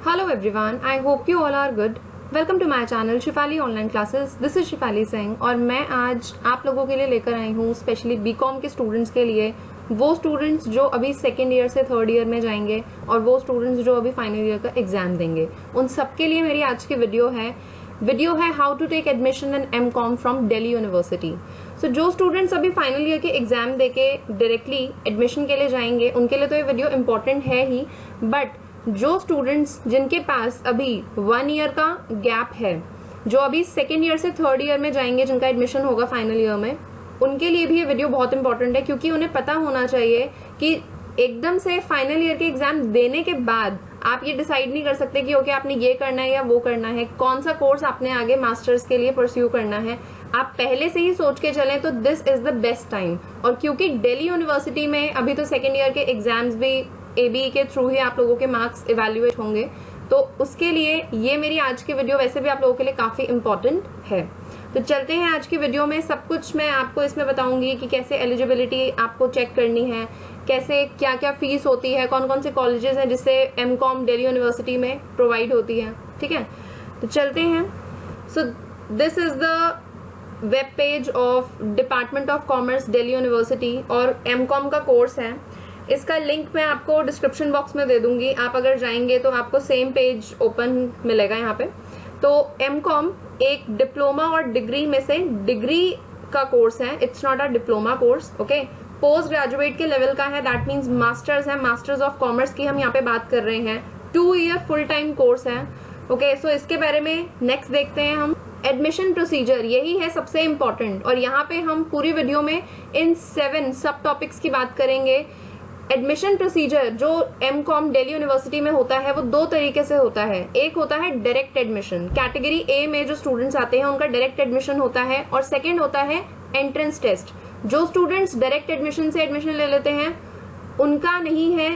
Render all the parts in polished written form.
Hello everyone, I hope you all are good. Welcome to my channel Shifali online classes. This is Shifali Singh और मैं आज आप लोगों के लिए लेकर आई हूँ स्पेशली बीकॉम के स्टूडेंट्स के लिए, वो स्टूडेंट्स जो अभी सेकेंड ईयर से थर्ड ईयर में जाएंगे और वो स्टूडेंट्स जो अभी फाइनल ईयर का एग्जाम देंगे, उन सबके लिए मेरी आज की वीडियो है how to take admission in MCom from Delhi University. So जो स्टूडेंट्स अभी फाइनल ईयर के एग्जाम देके डायरेक्टली एडमिशन के लिए जाएंगे उनके लिए तो ये वीडियो इंपॉर्टेंट है ही, बट जो स्टूडेंट्स जिनके पास अभी 1 ईयर का गैप है, जो अभी सेकेंड ईयर से थर्ड ईयर में जाएंगे, जिनका एडमिशन होगा फाइनल ईयर में, उनके लिए भी ये वीडियो बहुत इंपॉर्टेंट है. क्योंकि उन्हें पता होना चाहिए कि एकदम से फाइनल ईयर के एग्जाम देने के बाद आप ये डिसाइड नहीं कर सकते कि ओके आपने ये करना है या वो करना है, कौन सा कोर्स आपने आगे मास्टर्स के लिए परस्यू करना है. आप पहले से ही सोच के चलें तो this is the best time. और क्योंकि दिल्ली यूनिवर्सिटी में अभी तो सेकेंड ईयर के एग्जाम्स भी ABE के थ्रू ही आप लोगों के मार्क्स इवेल्युएट होंगे, तो उसके लिए ये मेरी आज की वीडियो वैसे भी आप लोगों के लिए काफ़ी इंपॉर्टेंट है. तो चलते हैं आज की वीडियो में. सब कुछ मैं आपको इसमें बताऊंगी कि कैसे एलिजिबिलिटी आपको चेक करनी है, कैसे क्या क्या फीस होती है, कौन कौन से कॉलेजेस हैं जिससे एमकॉम दिल्ली यूनिवर्सिटी में प्रोवाइड होती है. ठीक है, तो चलते हैं. So this is the web page of department of commerce Delhi university और एमकॉम का कोर्स है. इसका लिंक मैं आपको डिस्क्रिप्शन बॉक्स में दे दूंगी. आप अगर जाएंगे तो आपको सेम पेज ओपन मिलेगा यहाँ पे. तो एमकॉम एक डिप्लोमा और डिग्री में से डिग्री का कोर्स है. It's not a diploma course. Okay, post graduate के लेवल का है. दैट मीन्स मास्टर्स है. मास्टर्स ऑफ कॉमर्स की हम यहाँ पे बात कर रहे हैं. 2 ईयर फुल टाइम कोर्स है. ओके, सो इसके बारे में नेक्स्ट देखते हैं हम. एडमिशन प्रोसीजर, यही है सबसे इम्पोर्टेंट, और यहाँ पे हम पूरी वीडियो में इन 7 सब टॉपिक्स की बात करेंगे. एडमिशन प्रोसीजर जो एमकॉम दिल्ली यूनिवर्सिटी में होता है वो 2 तरीके से होता है. एक होता है डायरेक्ट एडमिशन. कैटेगरी ए में जो स्टूडेंट्स आते हैं उनका डायरेक्ट एडमिशन होता है. और सेकंड होता है एंट्रेंस टेस्ट. जो स्टूडेंट्स डायरेक्ट एडमिशन से एडमिशन ले लेते हैं उनका नहीं है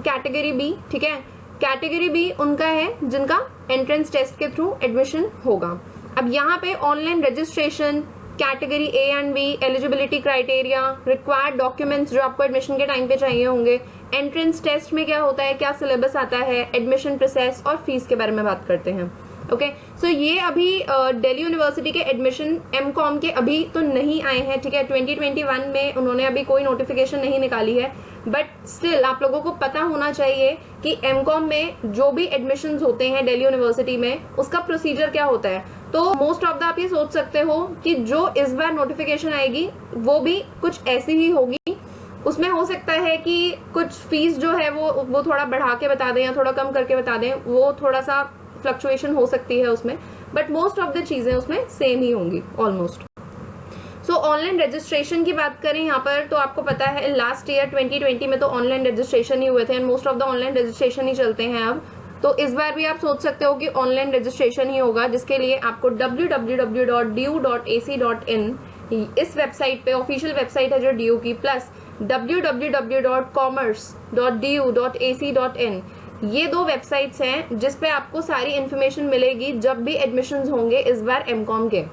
कैटेगरी बी. ठीक है, कैटेगरी बी उनका है जिनका एंट्रेंस टेस्ट के थ्रू एडमिशन होगा. अब यहाँ पे online registration, category A and B, eligibility criteria, required documents जो आपको एडमिशन के टाइम पे चाहिए होंगे, एंट्रेंस टेस्ट में क्या होता है, क्या सिलेबस आता है, एडमिशन प्रोसेस और फीस के बारे में बात करते हैं. ओके, सो ये अभी दिल्ली यूनिवर्सिटी के एडमिशन एमकॉम के अभी तो नहीं आए हैं. ठीक है, 2021 में उन्होंने अभी कोई नोटिफिकेशन नहीं निकाली है, बट स्टिल आप लोगों को पता होना चाहिए कि एमकॉम में जो भी एडमिशन्स होते हैं दिल्ली यूनिवर्सिटी में उसका प्रोसीजर क्या होता है. तो मोस्ट ऑफ द आप ये सोच सकते हो कि जो इस बार नोटिफिकेशन आएगी वो भी कुछ ऐसी ही होगी. उसमें हो सकता है कि कुछ फीस जो है वो थोड़ा बढ़ा के बता दें या थोड़ा कम करके बता दें, वो थोड़ा सा फ्लक्चुएशन हो सकती है उसमें, बट मोस्ट ऑफ द चीजें उसमें सेम ही होंगी ऑलमोस्ट. सो ऑनलाइन रजिस्ट्रेशन की बात करें यहाँ पर, तो आपको पता है लास्ट ईयर 2020 में तो ऑनलाइन रजिस्ट्रेशन ही हुए थे and most of the online registration ही चलते हैं अब. तो इस बार भी आप सोच सकते हो कि ऑनलाइन रजिस्ट्रेशन ही होगा, जिसके लिए आपको www.du.ac.in इस वेबसाइट पे, ऑफिशियल वेबसाइट है जो DU की, प्लस www.commerce.du.ac.in, ये 2 वेबसाइट्स हैं जिस पे आपको सारी इन्फॉर्मेशन मिलेगी जब भी एडमिशन्स होंगे इस बार एमकॉम के.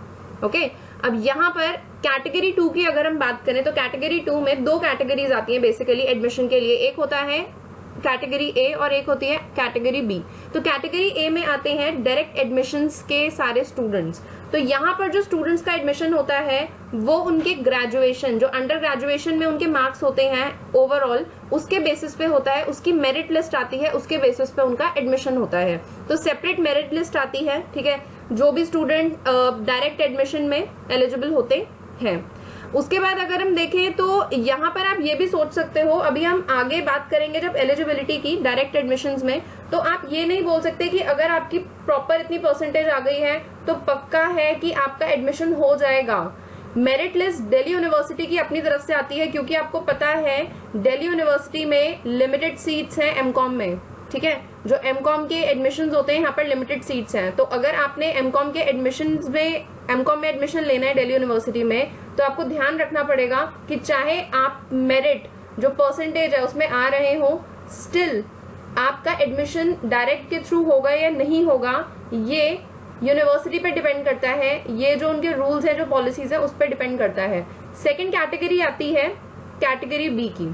ओके, अब यहाँ पर कैटेगरी 2 की अगर हम बात करें तो कैटेगरी 2 में 2 कैटेगरीज आती हैं बेसिकली एडमिशन के लिए. एक होता है कैटेगरी ए और एक होती है कैटेगरी बी. तो कैटेगरी ए में आते हैं डायरेक्ट एडमिशन्स के सारे स्टूडेंट्स. तो यहाँ पर जो स्टूडेंट्स का एडमिशन होता है वो उनके ग्रेजुएशन, जो अंडर ग्रेजुएशन में उनके मार्क्स होते हैं ओवरऑल, उसके बेसिस पे होता है. उसकी मेरिट लिस्ट आती है, उसके बेसिस पे उनका एडमिशन होता है. तो सेपरेट मेरिट लिस्ट आती है. ठीक है, जो भी स्टूडेंट डायरेक्ट एडमिशन में एलिजिबल होते हैं. उसके बाद अगर हम देखें तो यहाँ पर आप ये भी सोच सकते हो, अभी हम आगे बात करेंगे जब एलिजिबिलिटी की डायरेक्ट एडमिशन्स में, तो आप ये नहीं बोल सकते कि अगर आपकी प्रॉपर इतनी परसेंटेज आ गई है तो पक्का है कि आपका एडमिशन हो जाएगा. मेरिट लिस्ट दिल्ली यूनिवर्सिटी की अपनी तरफ से आती है, क्योंकि आपको पता है दिल्ली यूनिवर्सिटी में लिमिटेड सीट्स हैं एमकॉम में. ठीक है, जो एमकॉम के एडमिशन्स होते हैं यहाँ पर लिमिटेड सीट्स हैं. तो अगर आपने एमकॉम के एडमिशन्स में एमकॉम में एडमिशन लेना है दिल्ली यूनिवर्सिटी में, तो आपको ध्यान रखना पड़ेगा कि चाहे आप मेरिट जो परसेंटेज है उसमें आ रहे हो, स्टिल आपका एडमिशन डायरेक्ट के थ्रू होगा या नहीं होगा ये यूनिवर्सिटी पे डिपेंड करता है. ये जो उनके रूल्स हैं, जो पॉलिसीज है, उस पर डिपेंड करता है. सेकेंड कैटेगरी आती है कैटेगरी बी की.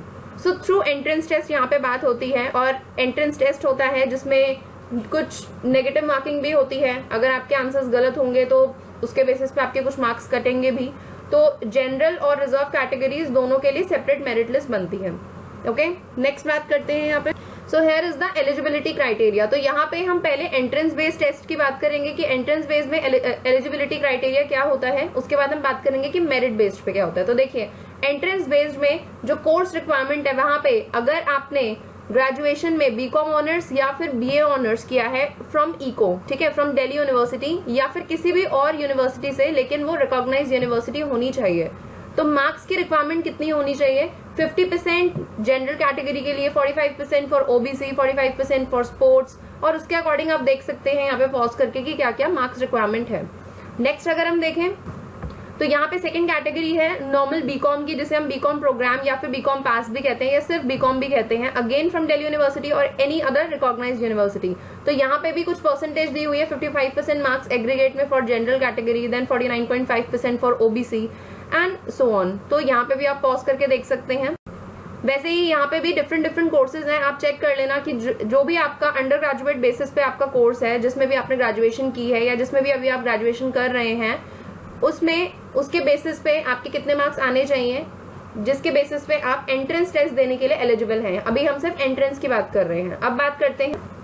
सो थ्रू एंट्रेंस टेस्ट यहाँ पे बात होती है, और एंट्रेंस टेस्ट होता है जिसमें कुछ नेगेटिव मार्किंग भी होती है, अगर आपके आंसर्स गलत होंगे तो उसके बेसिस पे आपके कुछ मार्क्स कटेंगे भी। तो जनरल और रिजर्व कैटेगरीज दोनों के लिए सेपरेट मेरिट लिस्ट बनती है। ओके, नेक्स्ट बात करते हैं यहाँ पे। So here is the eligibility criteria. तो यहाँ पे हम पहले एंट्रेंस बेस्ड टेस्ट की बात करेंगे कि एंट्रेंस बेस्ड में एलिजिबिलिटी क्राइटेरिया क्या होता है, उसके बाद हम बात करेंगे कि मेरिट बेस्ड पे क्या होता है। तो देखिए, एंट्रेंस बेस्ड में जो कोर्स रिक्वायरमेंट है वहां पे अगर आपने ग्रेजुएशन में बीकॉम ऑनर्स या फिर बीए ऑनर्स किया है फ्रॉम इको, ठीक है, फ्रॉम दिल्ली यूनिवर्सिटी या फिर किसी भी और यूनिवर्सिटी से, लेकिन वो रिकॉग्नाइज्ड यूनिवर्सिटी होनी चाहिए। तो मार्क्स की रिक्वायरमेंट कितनी होनी चाहिए? 50% जनरल कैटेगरी के लिए, 45% फॉर ओबीसी, 45% फॉर स्पोर्ट्स, और उसके अकॉर्डिंग आप देख सकते हैं यहाँ पे पॉज करके कि क्या क्या मार्क्स रिक्वायरमेंट है। नेक्स्ट अगर हम देखें तो यहाँ पे सेकंड कैटेगरी है नॉर्मल बीकॉम की, जिसे हम बीकॉम प्रोग्राम या फिर बीकॉम पास भी कहते हैं या सिर्फ बीकॉम भी कहते हैं, अगेन फ्रॉम दिल्ली यूनिवर्सिटी और एनी अदर रिकॉग्नाइज्ड यूनिवर्सिटी। तो यहाँ पे भी कुछ परसेंटेज दी हुई है, 55% मार्क्स एग्रीगेट में for general category, then 49.5% for OBC and so on. तो यहाँ पे भी आप पॉज करके देख सकते हैं। वैसे ही यहाँ पे भी डिफरेंट कोर्सेज हैं, आप चेक कर लेना कि जो भी आपका अंडर ग्रेजुएट बेसिस पे आपका कोर्स है, जिसमें भी आपने ग्रेजुएशन की है या जिसमें भी अभी आप ग्रेजुएशन कर रहे हैं, उसमें उसके बेसिस पे आपके कितने मार्क्स आने चाहिए, जिसके बेसिस पे आप एंट्रेंस टेस्ट देने के लिए एलिजिबल हैं। अभी हम सिर्फ एंट्रेंस की बात कर रहे हैं। अब बात करते हैं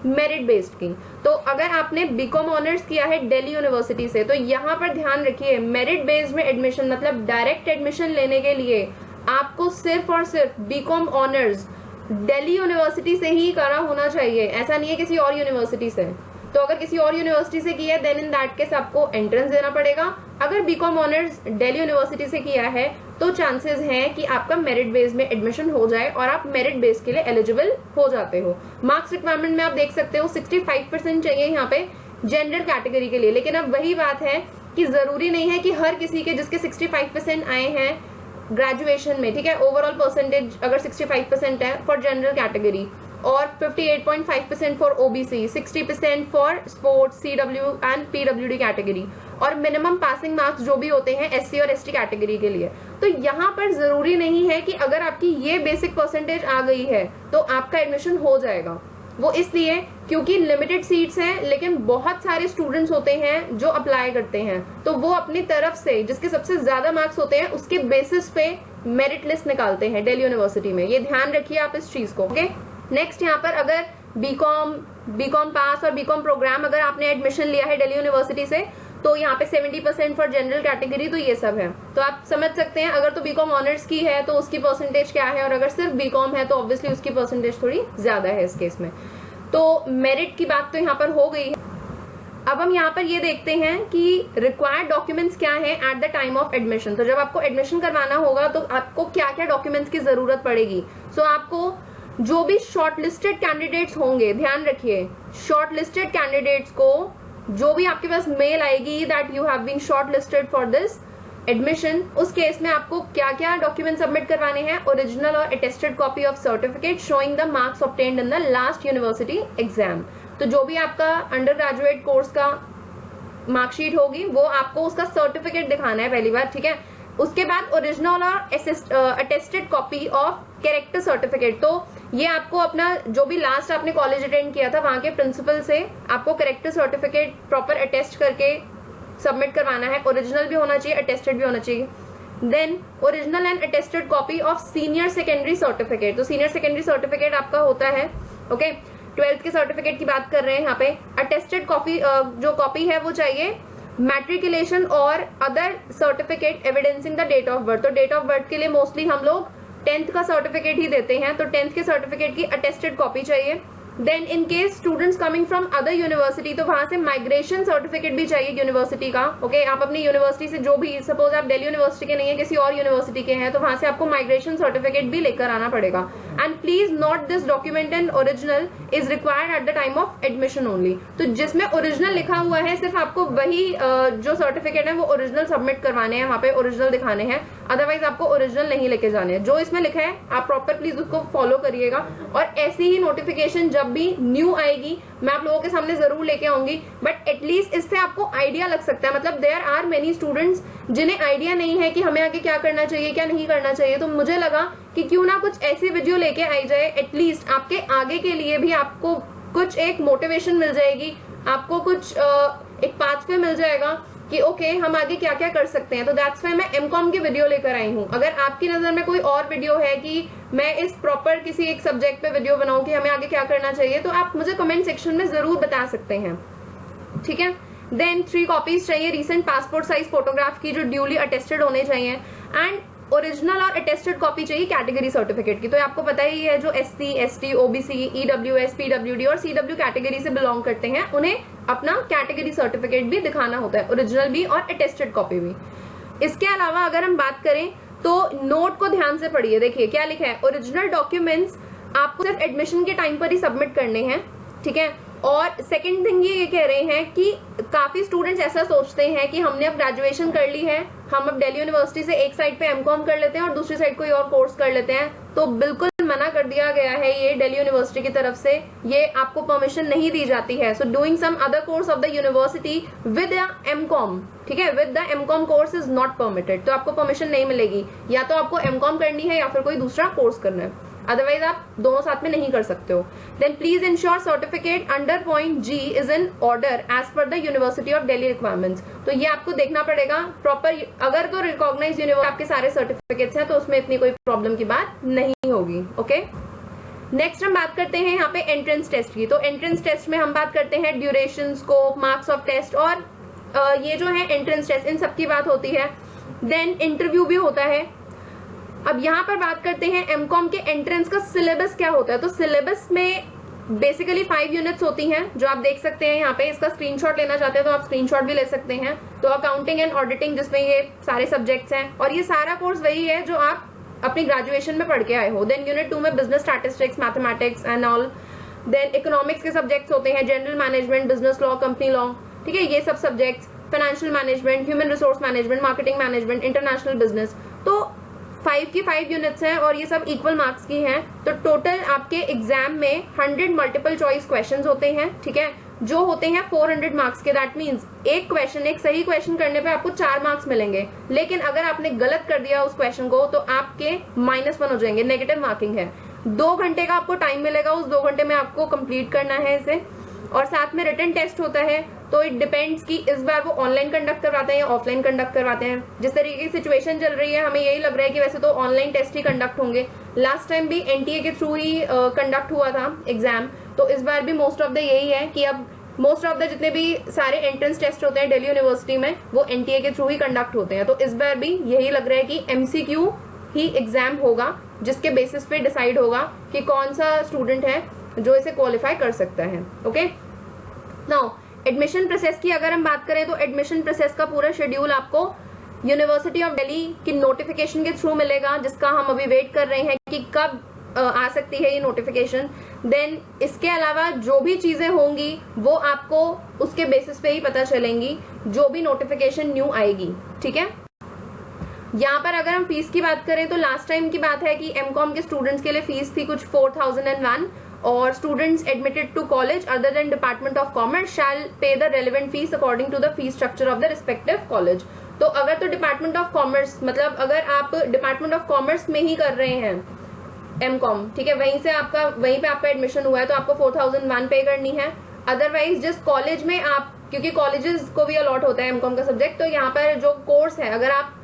मेरिट बेस्ड की। तो अगर आपने बीकॉम ऑनर्स किया है दिल्ली यूनिवर्सिटी से, तो यहाँ पर ध्यान रखिए, मेरिट बेस्ड में एडमिशन मतलब डायरेक्ट एडमिशन लेने के लिए आपको सिर्फ और सिर्फ बीकॉम ऑनर्स दिल्ली यूनिवर्सिटी से ही करा होना चाहिए, ऐसा नहीं है किसी और यूनिवर्सिटी से। तो अगर किसी और यूनिवर्सिटी से किया है देन इन दैट केस आपको एंट्रेंस देना पड़ेगा। अगर बीकॉम ऑनर्स दिल्ली यूनिवर्सिटी से किया है तो चांसेस हैं कि आपका मेरिट बेस में एडमिशन हो जाए और आप मेरिट बेस के लिए एलिजिबल हो जाते हो। मार्क्स रिक्वायरमेंट में आप देख सकते हो 65% चाहिए यहाँ पे जनरल कैटेगरी के लिए। लेकिन अब वही बात है कि जरूरी नहीं है कि हर किसी के जिसके 65% आए हैं ग्रेजुएशन में, ठीक है, ओवरऑल परसेंटेज अगर 65% है फॉर जनरल कैटेगरी और 58.5% for OBC, 60% for sports, CW and PWD category, और मिनिमम पासिंग मार्क्स जो भी होते हैं एससी और एसटी कैटेगरी के लिए। तो यहाँ पर जरूरी नहीं है कि अगर आपकी ये बेसिक परसेंटेज आ गई है तो आपका एडमिशन हो जाएगा। वो इसलिए क्योंकि लिमिटेड सीट्स हैं, लेकिन बहुत सारे स्टूडेंट्स होते हैं जो अप्लाई करते हैं, तो वो अपनी तरफ से जिसके सबसे ज्यादा मार्क्स होते हैं उसके बेसिस पे मेरिट लिस्ट निकालते हैं दिल्ली यूनिवर्सिटी में। ये ध्यान रखिए आप इस चीज को। ओके, नेक्स्ट यहाँ पर अगर बीकॉम पास और बीकॉम प्रोग्राम अगर आपने एडमिशन लिया है दिल्ली यूनिवर्सिटी से, तो यहाँ पे 70% फॉर जनरल कैटेगरी, तो ये सब है। तो आप समझ सकते हैं अगर तो बीकॉम ऑनर्स की है तो उसकी परसेंटेज क्या है, और अगर सिर्फ बीकॉम है तो ऑब्वियसली उसकी परसेंटेज थोड़ी ज्यादा है इस केस में। तो मेरिट की बात तो यहाँ पर हो गई है। अब हम यहाँ पर ये देखते हैं कि रिक्वायर्ड डॉक्यूमेंट्स क्या है at the time of admission. तो जब आपको एडमिशन करवाना होगा तो आपको क्या क्या डॉक्यूमेंट्स की जरूरत पड़ेगी। सो आपको जो भी शॉर्टलिस्टेड कैंडिडेट्स होंगे, ध्यान रखिए, शॉर्टलिस्टेड कैंडिडेट्स को जो भी आपके पास मेल आएगी that you have been shortlisted for this admission, उस केस में आपको क्या क्या डॉक्यूमेंट सबमिट करवाने हैं। ओरिजिनल और attested copy of certificate showing the marks obtained in the last university exam. तो जो भी आपका अंडर ग्रेजुएट कोर्स का मार्कशीट होगी वो आपको उसका सर्टिफिकेट दिखाना है पहली बार, ठीक है। उसके बाद ओरिजिनल और attested copy of character certificate. तो ये आपको अपना जो भी लास्ट आपने कॉलेज अटेंड किया था वहां के प्रिंसिपल से आपको कैरेक्टर सर्टिफिकेट प्रॉपर अटेस्ट करके सबमिट करवाना है। ओरिजिनल भी होना चाहिए, अटेस्टेड भी होना चाहिए। Then original and attested copy of senior secondary certificate. तो सीनियर सेकेंडरी सर्टिफिकेट आपका होता है, ओके, 12th के सर्टिफिकेट की बात कर रहे हैं यहाँ पे। अटेस्टेड कॉपी जो कॉपी है वो चाहिए मैट्रिकुलेशन और other certificate evidencing the date of birth. तो डेट ऑफ बर्थ के लिए मोस्टली हम लोग 10th का सर्टिफिकेट ही देते हैं, तो 10th के सर्टिफिकेट की अटेस्टेड कॉपी चाहिए। Then in case students coming from other university, तो वहां से माइग्रेशन सर्टिफिकेट भी चाहिए यूनिवर्सिटी का, ओके। आप अपनी यूनिवर्सिटी से जो भी, सपोज आप दिल्ली यूनिवर्सिटी के नहीं है किसी और यूनिवर्सिटी के हैं, तो वहां से आपको माइग्रेशन सर्टिफिकेट भी लेकर आना पड़ेगा। And please note this document and original is required at the time of admission only. तो जिसमें ओरिजिनल लिखा हुआ है सिर्फ आपको वही जो सर्टिफिकेट है वो ओरिजिनल सबमिट करवाने हैं, वहां पे ओरिजिनल दिखाने हैं, अदरवाइज आपको ओरिजिनल नहीं लेके जाने हैं। जो इसमें लिखा है आप प्रॉपर प्लीज उसको फॉलो करिएगा। और ऐसी ही नोटिफिकेशन जब भी न्यू आएगी मैं आप लोगों के सामने जरूर लेके आऊंगी, बट एटलीस्ट इससे आपको आइडिया लग सकता है। मतलब देयर आर मेनी स्टूडेंट्स जिन्हें आइडिया नहीं है कि हमें आगे क्या करना चाहिए क्या नहीं करना चाहिए, तो मुझे लगा कि क्यों ना कुछ ऐसी वीडियो लेके आई जाए, एटलीस्ट आपके आगे के लिए भी आपको कुछ एक मोटिवेशन मिल जाएगी आपको, कुछ एक पाथवे मिल जाएगा कि ओके हम आगे क्या क्या कर सकते हैं। तो दैट्स वाई मैं एमकॉम की वीडियो लेकर आई हूँ। अगर आपकी नजर में कोई और वीडियो है कि मैं इस प्रॉपर किसी एक सब्जेक्ट पे वीडियो बनाऊं कि हमें आगे क्या करना चाहिए, तो आप मुझे कमेंट सेक्शन में जरूर बता सकते हैं, ठीक है। देन 3 कॉपीज चाहिए रीसेंट पासपोर्ट साइज फोटोग्राफ की जो ड्यूली अटेस्टेड होने चाहिए, एंड ओरिजिनल और अटेस्टेड कॉपी चाहिए कैटेगरी सर्टिफिकेट की। तो आपको पता ही है जो SC, ST, OBC, EWS, PWD और CW कैटेगरी से बिलोंग करते हैं, उन्हें अपना कैटेगरी सर्टिफिकेट भी दिखाना होता है, ओरिजिनल भी और अटेस्टेड कॉपी भी। इसके अलावा अगर हम बात करें तो नोट को ध्यान से पढ़िए। देखिए क्या लिखा है, ओरिजिनल डॉक्यूमेंट्स आपको सिर्फ एडमिशन के टाइम पर ही सबमिट करने हैं, ठीक है। और सेकंड थिंग ये कह रहे हैं कि काफी स्टूडेंट्स ऐसा सोचते हैं कि हमने अब ग्रेजुएशन कर ली है, हम अब दिल्ली यूनिवर्सिटी से एक साइड पे एमकॉम कर लेते हैं और दूसरी साइड कोई और कोर्स कर लेते हैं। तो बिल्कुल मना कर दिया गया है ये दिल्ली यूनिवर्सिटी की तरफ से, ये आपको परमिशन नहीं दी जाती है। So doing some other course of the university with MCom, ठीक है, with the MCom course is not permitted. तो आपको परमिशन नहीं मिलेगी, या तो आपको एमकॉम करनी है या फिर कोई दूसरा कोर्स करना है, अदरवाइज आप दोनों साथ में नहीं कर सकते हो। Then please ensure certificate under point G is in order as per the university of Delhi requirements. तो ये आपको देखना पड़ेगा प्रॉपर, अगर तो रिकॉग्नाइज यूनिवर्सिटी आपके सारे सर्टिफिकेट्स हैं तो उसमें इतनी कोई प्रॉब्लम की बात नहीं होगी, ओके। नेक्स्ट हम बात करते हैं यहाँ पे एंट्रेंस टेस्ट की। तो एंट्रेंस टेस्ट में हम बात करते हैं duration, scope, marks of test और ये जो है एंट्रेंस टेस्ट, इन सब की बात होती है। देन इंटरव्यू भी होता है। अब यहाँ पर बात करते हैं एमकॉम के एंट्रेंस का सिलेबस क्या होता है। तो सिलेबस में बेसिकली 5 यूनिट्स होती हैं जो आप देख सकते हैं यहाँ पे। इसका स्क्रीनशॉट लेना चाहते हैं तो आप स्क्रीनशॉट भी ले सकते हैं। तो अकाउंटिंग एंड ऑडिटिंग जिसमें ये सारे सब्जेक्ट्स हैं, और ये सारा कोर्स वही है जो आप अपनी ग्रेजुएशन में पढ़ के आए हो। देन यूनिट 2 में business statistics, mathematics and all. Then economics के सब्जेक्ट्स होते हैं, general management, business law, company law, ठीक है, ये सब subjects. Financial management, human resource management, marketing management, international business. तो 5 की 5 यूनिट्स हैं और ये सब इक्वल मार्क्स की हैं। तो टोटल आपके एग्जाम में 100 मल्टीपल चॉइस क्वेश्चंस होते हैं, ठीक है, जो होते हैं 400 मार्क्स के। दैट मींस एक क्वेश्चन, एक सही क्वेश्चन करने पे आपको 4 मार्क्स मिलेंगे, लेकिन अगर आपने गलत कर दिया उस क्वेश्चन को तो आपके -1 हो जाएंगे, नेगेटिव मार्किंग है। 2 घंटे का आपको टाइम मिलेगा, उस 2 घंटे में आपको कंप्लीट करना है इसे। और साथ में रिटन टेस्ट होता है। तो इट डिपेंड्स कि इस बार वो ऑनलाइन कंडक्ट करवाते हैं या ऑफलाइन कंडक्ट करवाते हैं। जिस तरीके की सिचुएशन चल रही है हमें यही लग रहा है कि वैसे तो ऑनलाइन टेस्ट ही कंडक्ट होंगे। लास्ट टाइम भी NTA के थ्रू ही कंडक्ट हुआ था एग्जाम, तो इस बार भी मोस्ट ऑफ द यही है कि अब मोस्ट ऑफ द जितने भी सारे एंट्रेंस टेस्ट होते हैं दिल्ली यूनिवर्सिटी में वो NTA के थ्रू ही कंडक्ट होते हैं। तो इस बार भी यही लग रहा है कि MCQ ही एग्जाम होगा, जिसके बेसिस पे डिसाइड होगा कि कौन सा स्टूडेंट है जो इसे क्वालिफाई कर सकता है, ओके। नाउ एडमिशन प्रोसेस की अगर हम बात करें तो एडमिशन प्रोसेस का पूरा शेड्यूल आपको यूनिवर्सिटी ऑफ दिल्ली की नोटिफिकेशन के थ्रू मिलेगा, जिसका हम अभी वेट कर रहे हैं कि कब आ सकती है ये नोटिफिकेशन। देन इसके अलावा जो भी चीजें होंगी वो आपको उसके बेसिस पे ही पता चलेंगी, जो भी नोटिफिकेशन न्यू आएगी, ठीक है। यहाँ पर अगर हम फीस की बात करें तो लास्ट टाइम की बात है कि एमकॉम के स्टूडेंट्स के लिए फीस थी कुछ 4001, और students admitted to college other than department of commerce shall pay the relevant fees according to the fees structure of the respective college. तो अगर तो डिपार्टमेंट ऑफ कॉमर्स, मतलब अगर आप डिपार्टमेंट ऑफ कॉमर्स में ही कर रहे हैं एमकॉम, ठीक है, वहीं पे आपका एडमिशन हुआ है तो आपको 4001 पे करनी है। अदरवाइज जिस कॉलेज में आप, क्योंकि कॉलेजेस को भी अलॉट होता है एमकॉम का सब्जेक्ट, तो यहाँ पर जो कोर्स है, अगर आप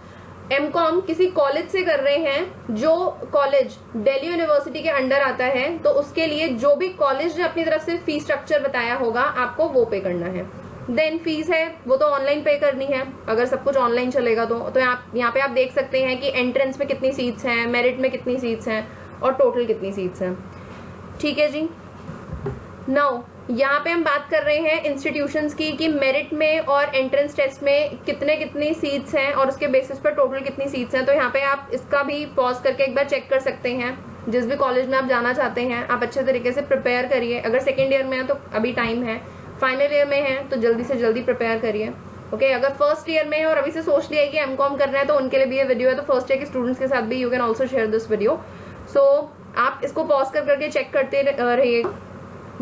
एमकॉम किसी कॉलेज से कर रहे हैं जो कॉलेज दिल्ली यूनिवर्सिटी के अंडर आता है, तो उसके लिए जो भी कॉलेज ने अपनी तरफ से फीस स्ट्रक्चर बताया होगा आपको वो पे करना है। देन फीस है वो तो ऑनलाइन पे करनी है अगर सब कुछ ऑनलाइन चलेगा तो आप यहाँ पे आप देख सकते हैं कि एंट्रेंस में कितनी सीट्स हैं, मेरिट में कितनी सीट्स हैं और टोटल कितनी सीट्स हैं, ठीक है जी। नाउ यहाँ पे हम बात कर रहे हैं इंस्टीट्यूशंस की कि मेरिट में और एंट्रेंस टेस्ट में कितनी सीट्स हैं और उसके बेसिस पर टोटल कितनी सीट्स हैं। तो यहाँ पे आप इसका भी पॉज करके एक बार चेक कर सकते हैं। जिस भी कॉलेज में आप जाना चाहते हैं आप अच्छे तरीके से प्रिपेयर करिए। अगर सेकेंड ईयर में है तो अभी टाइम है, फाइनल ईयर में है तो जल्दी से जल्दी प्रिपेयर करिए, ओके। अगर फर्स्ट ईयर में है और अभी से सोच लिया है कि एमकॉम करना है तो उनके लिए भी ये वीडियो है। तो फर्स्ट ईयर के स्टूडेंट्स के साथ भी you can also share this video. So आप इसको पॉज करके चेक करते रहिए।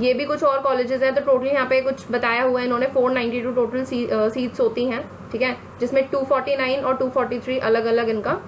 ये भी कुछ और कॉलेजेस हैं तो टोटल यहाँ पे कुछ बताया हुआ है इन्होंने, 492 टोटल सीट्स होती हैं, ठीक है, जिसमें 249 और 243 अलग अलग इनका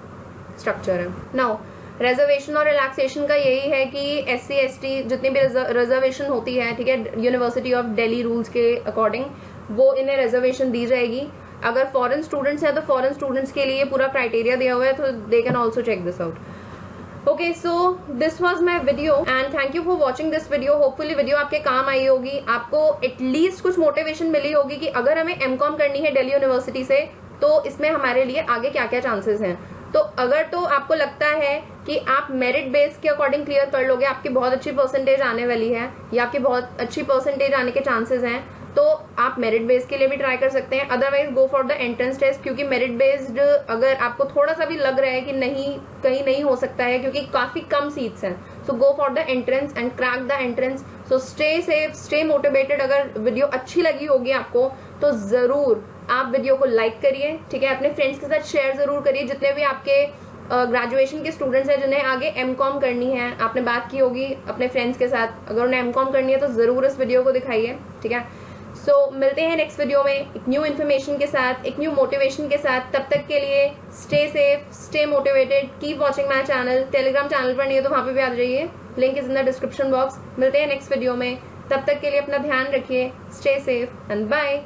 स्ट्रक्चर है। नाउ रिजर्वेशन और रिलैक्सेशन का यही है कि SC ST जितनी भी रिजर्वेशन होती है, ठीक है, यूनिवर्सिटी ऑफ दिल्ली रूल्स के अकॉर्डिंग वो इन्हें रिजर्वेशन दी जाएगी। अगर फॉरेन स्टूडेंट्स हैं तो फॉरेन स्टूडेंट्स के लिए पूरा क्राइटेरिया दिया हुआ है, तो they can also check this out. Okay, so this was my video and thank you for watching this video. Hopefully video आपके काम आई होगी, आपको एटलीस्ट कुछ मोटिवेशन मिली होगी कि अगर हमें MCOM करनी है दिल्ली यूनिवर्सिटी से तो इसमें हमारे लिए आगे क्या क्या चांसेस हैं। तो अगर तो आपको लगता है कि आप मेरिट बेस के अकॉर्डिंग क्लियर कर लोगे, आपकी बहुत अच्छी परसेंटेज आने वाली है या आपकी बहुत अच्छी परसेंटेज आने के चांसेस हैं, तो आप मेरिट बेस के लिए भी ट्राई कर सकते हैं। Otherwise go for the entrance test, क्योंकि मेरिट बेस्ड अगर आपको थोड़ा सा भी लग रहा है कि नहीं कहीं नहीं हो सकता है क्योंकि काफी कम सीट्स हैं, so go for the entrance and crack the entrance. So stay safe, stay motivated. अगर वीडियो अच्छी लगी होगी आपको तो जरूर आप वीडियो को लाइक करिए, ठीक है, अपने फ्रेंड्स के साथ शेयर जरूर करिए। जितने भी आपके ग्रेजुएशन के स्टूडेंट्स हैं जिन्हें आगे MCOM करनी है, आपने बात की होगी अपने फ्रेंड्स के साथ, अगर उन्हें MCOM करनी है तो जरूर इस वीडियो को दिखाइए, ठीक है। सो मिलते हैं नेक्स्ट वीडियो में एक न्यू इन्फॉर्मेशन के साथ, एक न्यू मोटिवेशन के साथ। तब तक के लिए stay safe, stay motivated, keep watching my channel. Telegram channel पर नहीं है तो वहाँ पे भी आ जाइए, link is in the description box. मिलते हैं नेक्स्ट वीडियो में, तब तक के लिए अपना ध्यान रखिए, स्टे सेफ एंड बाय।